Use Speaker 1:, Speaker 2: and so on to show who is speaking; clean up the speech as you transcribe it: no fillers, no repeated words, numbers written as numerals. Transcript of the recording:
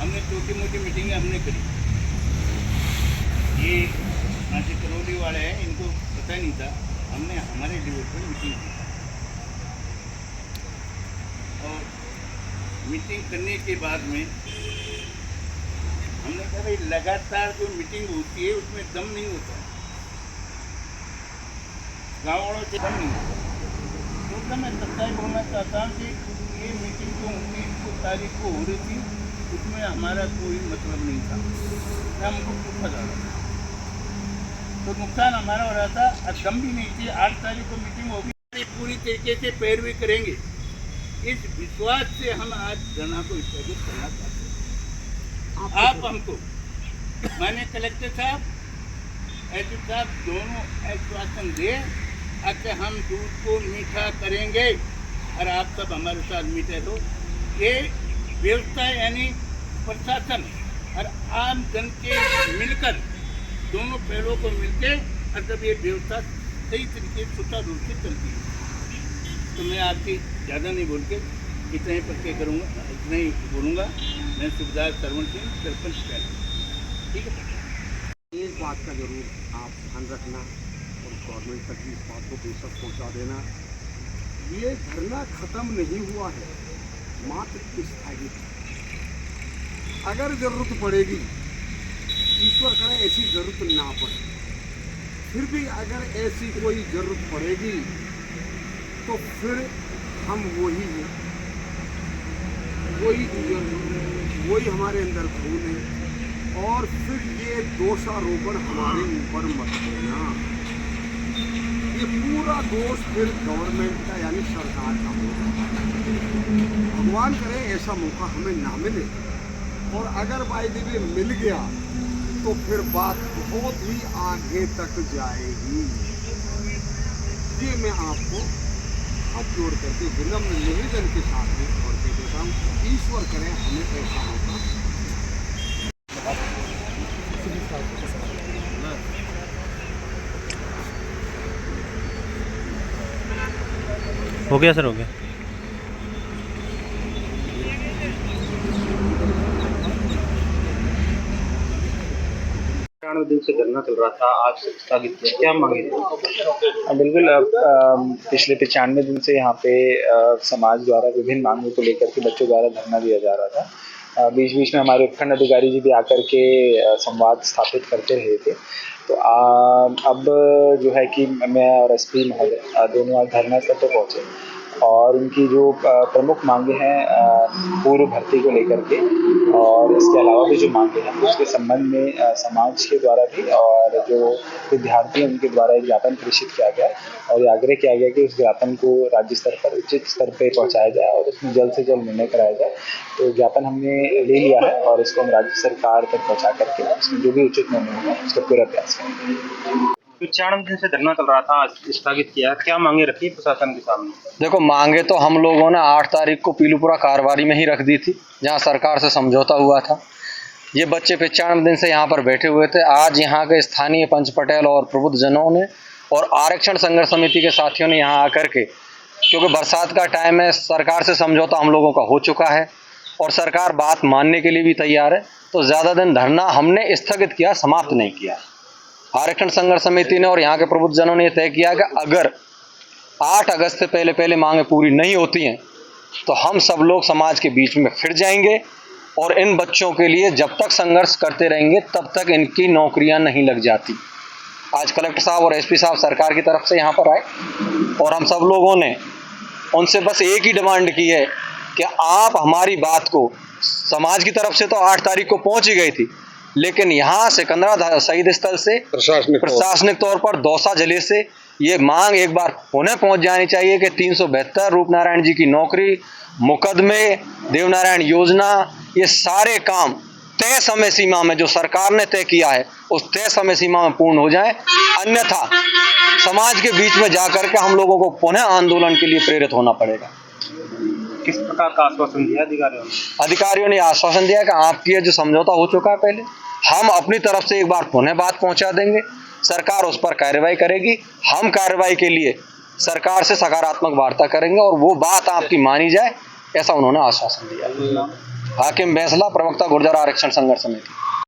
Speaker 1: हमने छोटी मोटी मीटिंग हमने करी। ये नासिक करौली वाले हैं, इनको पता नहीं था, हमने हमारे लेवल पर मीटिंग की और मीटिंग करने के बाद में हमने कहा भाई लगातार जो मीटिंग होती है उसमें दम नहीं होता है, गाँव वालों से दम नहीं होता। तो मैं सच्चाई बोलना चाहता हूँ कि ये मीटिंग जो 29 तारीख को हो रही थी उसमें हमारा कोई मतलब नहीं था, हमको पूछा जा रहा था, तो नुकसान हमारा हो रहा था और दम भी नहीं थी। 8 तारीख को मीटिंग होगी, पूरी तरीके से पैरवी करेंगे, इस विश्वास से हम आज धरना को स्थगित करना चाहते हैं। आप हमको माननीय कलेक्टर साहब, एसपी साहब दोनों आश्वासन दे कि हम दूध को मीठा करेंगे और आप सब हमारे साथ मीठे दो। ये व्यवस्था यानी प्रशासन और आम जन के मिलकर, दोनों पहलों को मिलके और जब ये व्यवस्था सही तरीके सुचारू रूप से चलती है। तो मैं आपकी ज़्यादा नहीं बोल के इतना ही पक्के करूँगा, इतना ही बोलूँगा। मैं सुबेदार सरवण सिंह, सरपंच पहले, ठीक है।
Speaker 2: एक बात का जरूर आप ध्यान रखना और गवर्नमेंट तक भी इस बात को बेशक पहुँचा देना, ये धरना खत्म नहीं हुआ है, मात्र स्थगित है। अगर ज़रूरत पड़ेगी, ईश्वर करे ऐसी ज़रूरत ना पड़े, फिर भी अगर ऐसी कोई ज़रूरत पड़ेगी तो फिर हम वही हमारे अंदर खून है और फिर ये दोषारोपण हमारे ऊपर मत देना। ये पूरा दोष फिर गवर्नमेंट का यानी सरकार का होगा। भगवान करे ऐसा मौका हमें ना मिले, और अगर बाई द वे मिल गया तो फिर बात बहुत ही आगे तक जाएगी। ये मैं आपको हाथ जोड़ करके विनम्र निवेदन के साथ में और कह देता हूँ, ईश्वर करें हमें ऐसा मौका।
Speaker 3: हो गया सर, हो गया।
Speaker 4: 91 दिन से धरना चल रहा था, आज स्थगित किया, क्या मांगे थे?
Speaker 5: बिल्कुल, पिछले 95 दिन से यहाँ पे समाज द्वारा विभिन्न मांगों को लेकर के बच्चों द्वारा धरना दिया जा रहा था। बीच बीच में हमारे उपखंड अधिकारी जी भी आकर के संवाद स्थापित करते रहे थे। तो अब जो है कि मैं और एसपी महोदय दोनों आज धरना स्थल पर पहुँचे और उनकी जो प्रमुख मांगे हैं पूर्व भर्ती को लेकर के और इसके अलावा भी जो मांगे हैं उसके संबंध में समाज के द्वारा भी और जो विद्यार्थी हैं उनके द्वारा एक ज्ञापन प्रेषित किया गया और ये आग्रह किया गया कि उस ज्ञापन को राज्य स्तर पर उचित स्तर पर पहुंचाया जाए और उसमें जल्द से जल्द निर्णय कराया जाए। तो ज्ञापन हमने ले लिया है और इसको हम राज्य सरकार तक पहुँचा करके उसमें जो भी उचित निर्णय होगा उसका पूरा प्रयास करेंगे।
Speaker 4: 94 दिन से धरना चल रहा था, आज स्थगित किया, क्या मांगे रखी प्रशासन के सामने?
Speaker 6: देखो, मांगे तो हम लोगों ने 8 तारीख को पीलूपुरा कारोबारी में ही रख दी थी, जहां सरकार से समझौता हुआ था। ये बच्चे 95 दिन से यहाँ पर बैठे हुए थे। आज यहाँ के स्थानीय पंच पटेल और प्रबुद्धजनों ने और आरक्षण संघर्ष समिति के साथियों ने यहाँ आकर के, क्योंकि बरसात का टाइम है, सरकार से समझौता हम लोगों का हो चुका है और सरकार बात मानने के लिए भी तैयार है, तो ज़्यादा दिन धरना हमने स्थगित किया, समाप्त नहीं किया। आरक्षण संघर्ष समिति ने और यहाँ के प्रबुद्धजनों ने तय किया कि अगर 8 अगस्त से पहले मांगें पूरी नहीं होती हैं तो हम सब लोग समाज के बीच में फिर जाएंगे और इन बच्चों के लिए जब तक संघर्ष करते रहेंगे तब तक इनकी नौकरियां नहीं लग जाती। आज कलेक्टर साहब और एसपी साहब सरकार की तरफ से यहाँ पर आए और हम सब लोगों ने उनसे बस एक ही डिमांड की है कि आप हमारी बात को, समाज की तरफ से तो 8 तारीख को पहुँच ही गई थी, लेकिन यहाँ सिकंदरा शहीद स्थल से प्रशासनिक तौर पर दौसा जिले से ये मांग एक बार पुनः पहुँच जानी चाहिए कि 372 रूपनारायण जी की नौकरी, मुकदमे, देवनारायण योजना, ये सारे काम तय समय सीमा में जो सरकार ने तय किया है उस तय समय सीमा में पूर्ण हो जाए, अन्यथा समाज के बीच में जाकर के हम लोगों को पुनः आंदोलन के लिए प्रेरित होना पड़ेगा।
Speaker 4: किस प्रकार का आश्वासन दिया अधिकारियों ने?
Speaker 6: अधिकारियों ने आश्वासन दिया कि आपकी ये जो समझौता हो चुका है पहले, हम अपनी तरफ से एक बार पुनः बात पहुंचा देंगे, सरकार उस पर कार्रवाई करेगी, हम कार्रवाई के लिए सरकार से सकारात्मक वार्ता करेंगे और वो बात आपकी मानी जाए, ऐसा उन्होंने आश्वासन दिया। हाकिम बैंसला, प्रवक्ता गुर्जर आरक्षण संघर्ष समिति।